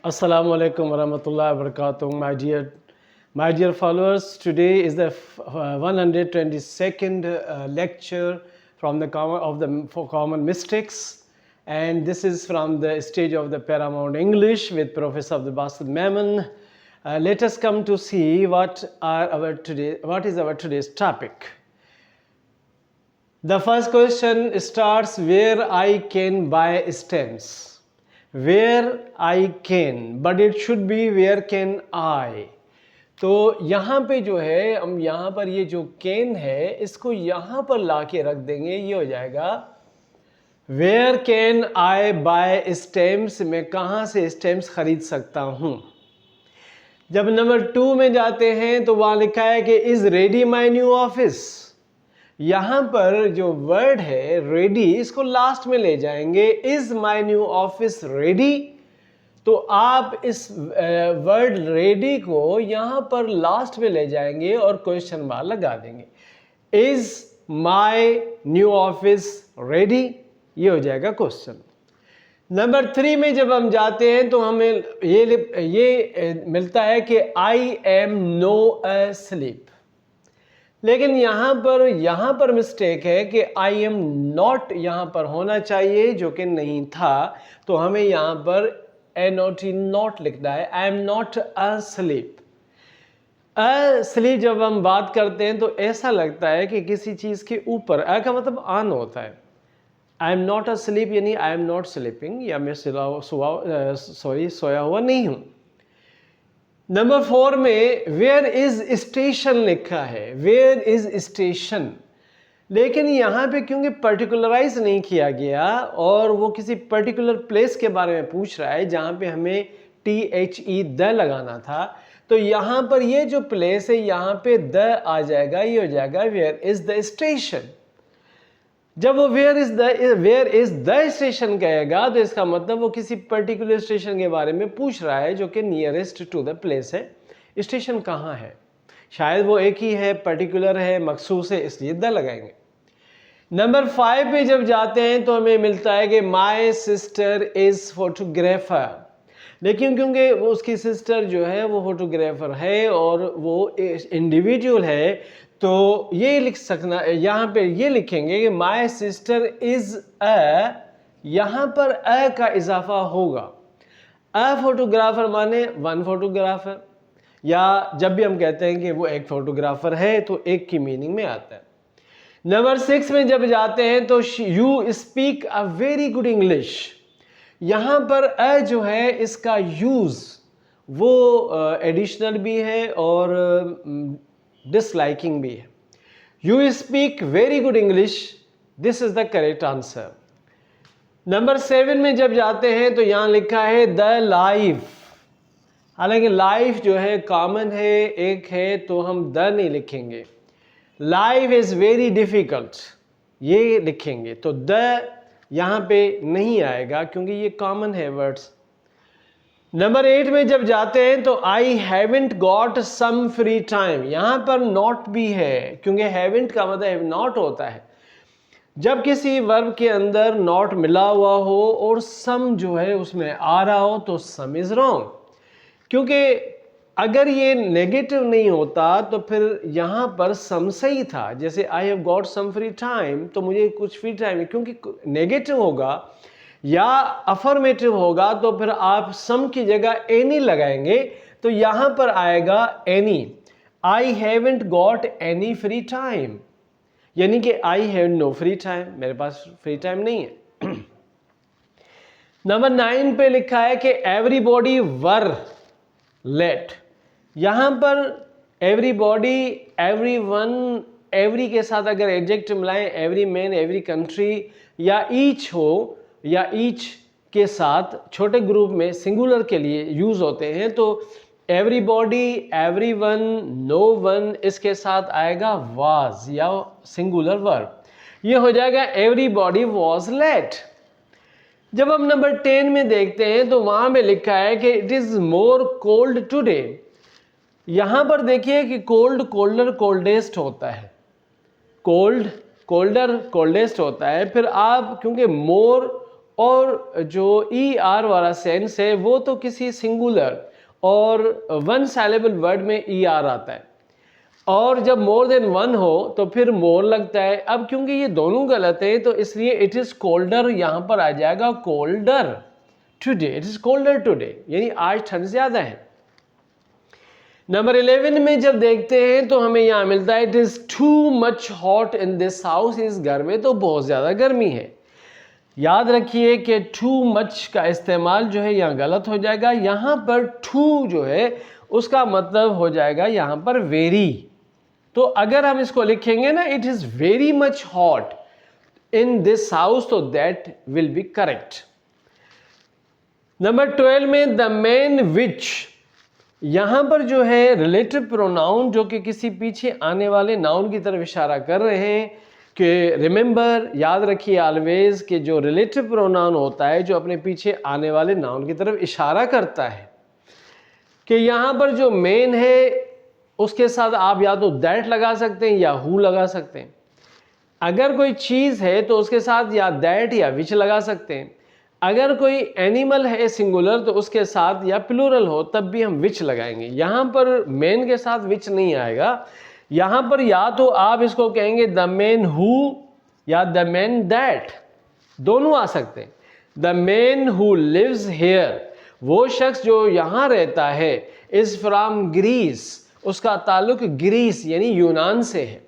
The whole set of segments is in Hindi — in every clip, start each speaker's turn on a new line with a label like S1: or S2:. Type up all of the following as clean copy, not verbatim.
S1: Assalamu alaikum warahmatullahi wabarakatuh, my dear followers. Today is the 122nd lecture from the common mistakes, and this is from the stage of the Paramount English with Professor Abdul Basit Memon. Let us come to see what is our today's topic. The first question starts where I can buy stamps. Where I can, but it should be where can I. तो यहाँ पे जो है हम यहाँ पर ये जो can है इसको यहाँ पर ला के रख देंगे, ये हो जाएगा Where can I buy stamps, मैं कहाँ से stamps खरीद सकता हूँ। जब नंबर 2 में जाते हैं तो वहाँ लिखा है कि is ready my new office। यहाँ पर जो वर्ड है रेडी, इसको लास्ट में ले जाएंगे, is my new office ready. तो आप इस वर्ड रेडी को यहाँ पर लास्ट में ले जाएंगे और क्वेश्चन मार्क लगा देंगे, is my new office ready, ये हो जाएगा क्वेश्चन। नंबर 3 में जब हम जाते हैं तो हमें ये मिलता है कि आई एम नो asleep, लेकिन यहाँ पर मिस्टेक है कि आई एम नॉट यहाँ पर होना चाहिए जो कि नहीं था, तो हमें यहाँ पर NOT नॉट लिखना है, I am not asleep। asleep जब हम बात करते हैं तो ऐसा लगता है कि किसी चीज़ के ऊपर, का मतलब ऑन होता है। आई एम नॉट asleep यानी आई एम नॉट स्लीपिंग, या मैं सोया हुआ नहीं हूँ। नंबर 4 में वेयर इज स्टेशन लिखा है, वेयर इज स्टेशन, लेकिन यहाँ पे क्योंकि पर्टिकुलराइज नहीं किया गया और वो किसी पर्टिकुलर प्लेस के बारे में पूछ रहा है जहाँ पे हमें THE द लगाना था, तो यहाँ पर ये जो प्लेस है यहाँ पे द आ जाएगा, ये हो जाएगा वेयर इज द स्टेशन। जब वो वेयर इज द स्टेशन कहेगा तो इसका मतलब वो किसी पर्टिकुलर स्टेशन के बारे में पूछ रहा है जो कि नियरेस्ट टू द प्लेस है। स्टेशन कहाँ है, शायद वो एक ही है, पर्टिकुलर है, मखसूस है, इसलिए द लगाएंगे। नंबर 5 पे जब जाते हैं तो हमें मिलता है कि माई सिस्टर इज फोटोग्राफर, लेकिन क्योंकि वो उसकी सिस्टर जो है वो फोटोग्राफर है और वो इंडिविजुअल है, तो ये लिख सकना, यहाँ पे ये लिखेंगे कि माई सिस्टर इज अ, यहाँ पर अ का इजाफा होगा। अ फोटोग्राफर माने वन फोटोग्राफर, या जब भी हम कहते हैं कि वो एक फोटोग्राफर है तो एक की मीनिंग में आता है। नंबर 6 में जब जाते हैं तो you speak a very good English, यहाँ पर अ जो है इसका यूज वो एडिशनल भी है और डिसलाइकिंग भी है। You speak very good English, this is the correct answer. Number 7 में जब जाते हैं तो यहां लिखा है द लाइफ, हालांकि लाइफ जो है कॉमन है, एक है, तो हम द नहीं लिखेंगे। लाइफ इज वेरी डिफिकल्ट ये लिखेंगे, तो द यहां पे नहीं आएगा क्योंकि ये कॉमन है वर्ड्स। नंबर 8 में जब जाते हैं तो I haven't got some free time, यहां पर नॉट भी है क्योंकि हैवेंट का मतलब हैव नॉट होता है। जब किसी वर्ब के अंदर नॉट मिला हुआ हो और सम जो है उसमें आ रहा हो तो सम इज रॉन्ग, क्योंकि अगर ये नेगेटिव नहीं होता तो फिर यहाँ पर सम सही था। जैसे I have got some free time, तो मुझे कुछ फ्री टाइम है, क्योंकि नेगेटिव होगा या अफर्मेटिव होगा तो फिर आप सम की जगह एनी लगाएंगे, तो यहां पर आएगा any. I haven't got any free time, यानी कि I have no free time, मेरे पास फ्री टाइम नहीं है। नंबर 9 पे लिखा है कि एवरीबॉडी वर लेट, यहां पर एवरीबॉडी, एवरीवन, एवरी के साथ अगर एडजेक्टिव मिलाएं, एवरी मैन, एवरी कंट्री या ईच हो, या ईच के साथ छोटे ग्रुप में सिंगुलर के लिए यूज होते हैं, तो एवरीबॉडी, एवरीवन, नो वन, इसके साथ आएगा वाज या सिंगुलर वर्ब, ये हो जाएगा एवरीबॉडी वाज लेट। जब हम नंबर 10 में देखते हैं तो वहां में लिखा है कि it is more cold today, यहां पर देखिए कि कोल्ड, कोल्डर, कोल्डेस्ट होता है, कोल्ड, कोल्डर, कोल्डेस्ट होता है, फिर आप क्योंकि मोर, और जो ई आर वाला सेंस है वो तो किसी सिंगुलर और वन सैलेबल वर्ड में ई आर आता है, और जब मोर देन वन हो तो फिर मोर लगता है। अब क्योंकि ये दोनों गलत है तो इसलिए इट इज कोल्डर यहां पर आ जाएगा colder today, it is colder today, यानी आज ठंड ज्यादा है। नंबर 11 में जब देखते हैं तो हमें यहां मिलता है it is too much hot in this house, इस घर में तो बहुत ज्यादा गर्मी है। याद रखिए कि टू मच का इस्तेमाल जो है यहाँ गलत हो जाएगा। यहाँ पर टू जो है उसका मतलब हो जाएगा यहाँ पर वेरी। तो अगर हम इसको लिखेंगे ना it is very much hot in this house, तो that will be correct. Number 12 में द मैन विच, यहां पर जो है रिलेटिव प्रोनाउन जो कि किसी पीछे आने वाले नाउन की तरफ इशारा कर रहे हैं कि रिमेंबर, याद रखिए ऑलवेज कि जो रिलेटिव प्रोनाउन होता है जो अपने पीछे आने वाले नाउन की तरफ इशारा करता है, कि यहाँ पर जो मेन है उसके साथ आप या तो दैट लगा सकते हैं या हु लगा सकते हैं। अगर कोई चीज़ है तो उसके साथ या दैट या विच लगा सकते हैं। अगर कोई एनिमल है सिंगुलर तो उसके साथ या प्लूरल हो तब भी हम विच लगाएंगे। यहाँ पर मेन के साथ विच नहीं आएगा। यहाँ पर या तो आप इसको कहेंगे द मैन हु या द मैन दैट, दोनों आ सकते हैं। The man who lives here, वो शख्स जो यहाँ रहता है, इज फ्रॉम ग्रीस, उसका ताल्लुक ग्रीस यानी यूनान से है।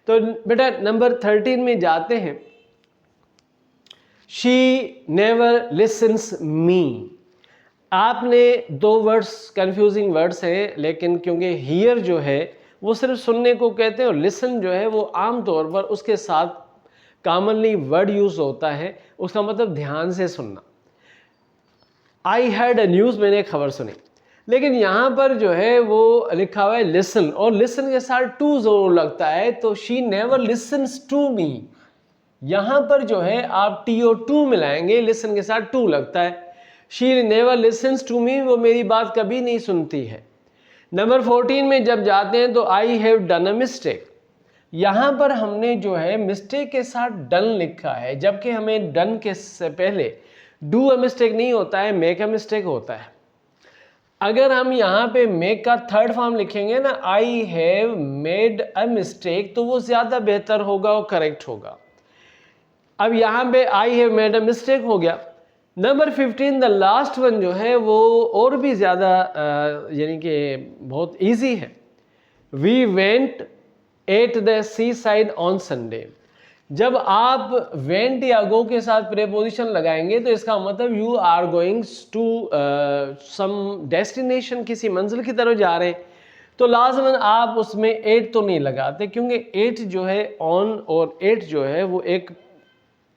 S1: तो बेटा नंबर 13 में जाते हैं। शी नेवर लिसन्स मी, आपने दो वर्ड्स कंफ्यूजिंग वर्ड्स हैं, लेकिन क्योंकि हियर जो है वो सिर्फ सुनने को कहते हैं और लिसन जो है वो आमतौर पर उसके साथ कॉमनली वर्ड यूज होता है, उसका मतलब ध्यान से सुनना। आई हैड अ न्यूज़, मैंने एक खबर सुनी, लेकिन यहाँ पर जो है वो लिखा हुआ है लिसन, और लिसन के साथ टू जरूर लगता है, तो she never listens to me. यहाँ पर जो है आप TO2 मिलाएंगे, लिसन के साथ टू लगता है। She never listens to me, वो मेरी बात कभी नहीं सुनती है। नंबर 14 में जब जाते हैं तो I have done a mistake, यहाँ पर हमने जो है मिस्टेक के साथ डन लिखा है, जबकि हमें डन के से पहले डू अ मिस्टेक नहीं होता है, मेक अ मिस्टेक होता है। अगर हम यहाँ पे मेक का थर्ड फॉर्म लिखेंगे ना, I have made a mistake, तो वो ज़्यादा बेहतर होगा और करेक्ट होगा। अब यहाँ पे I have made a mistake हो गया। नंबर 15 द लास्ट वन जो है वो और भी ज़्यादा यानी कि बहुत इजी है। We went at the sea side on Sunday, जब आप वेंट या गो के साथ प्रेपोजिशन लगाएंगे तो इसका मतलब you are going to some destination, किसी मंजिल की तरफ जा रहे हैं, तो लाजमन आप उसमें एट तो नहीं लगाते, क्योंकि एट जो है ऑन और एट जो है वो एक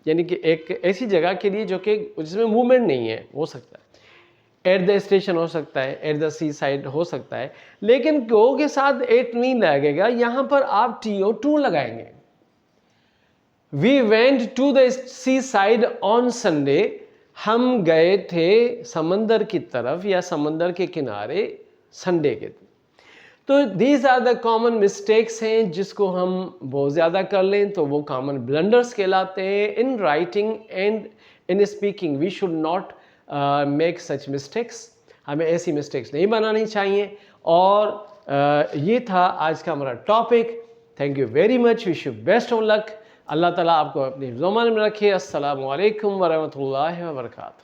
S1: यानी कि एक ऐसी जगह के लिए जो कि जिसमें मूवमेंट नहीं है, हो सकता है एट द स्टेशन हो सकता है, एट द सी साइड हो सकता है, लेकिन गो के साथ एट नहीं लगेगा, यहाँ पर आप TO2 लगाएंगे। We went to the sea side on Sunday, हम गए थे समंदर की तरफ या समंदर के किनारे संडे के दिन। तो these are the common mistakes हैं जिसको हम बहुत ज़्यादा कर लें तो वो कॉमन ब्लंडर्स कहलाते हैं। In writing and in speaking we should not make such mistakes, हमें ऐसी मिस्टेक्स नहीं बनानी चाहिए। और ये था आज का हमारा topic. Thank you very much, wish you best of luck. अल्लाह ताला आपको अपनी ज़ुबान में रखे। अस्सलामु अलैकुम वरहमतुल्लाहि वबरकातुहू।